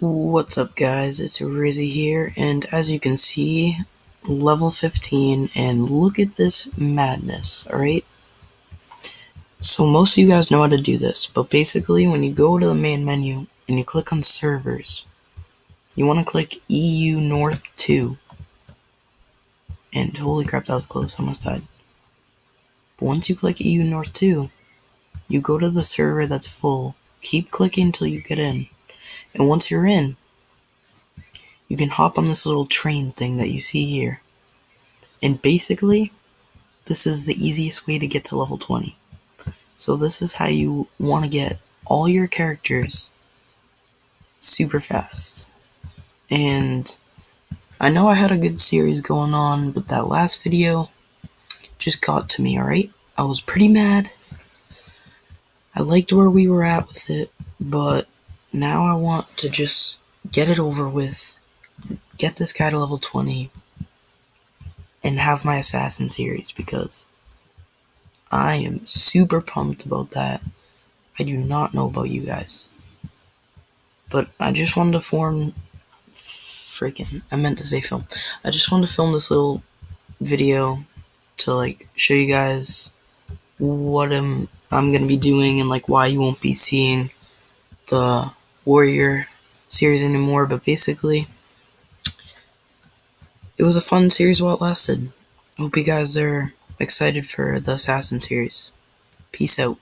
What's up guys, it's Rizzy here, and as you can see, level 15, and look at this madness, alright? So most of you guys know how to do this, but basically when you go to the main menu, and you click on servers, you want to click EU North 2, and holy crap, that was close, I almost died. But once you click EU North 2, you go to the server that's full, keep clicking until you get in, and once you're in, you can hop on this little train thing that you see here. And basically, this is the easiest way to get to level 20. So this is how you want to get all your characters super fast. And I know I had a good series going on, but that last video just got to me, alright? I was pretty mad. I liked where we were at with it, but now I want to just get it over with, get this guy to level 20, and have my Assassin series, because I am super pumped about that. I do not know about you guys, but I just wanted to film. I just wanted to film this little video to show you guys what I'm gonna be doing and why you won't be seeing the Warrior series anymore. But basically, it was a fun series while it lasted. I hope you guys are excited for the Assassin series. Peace out.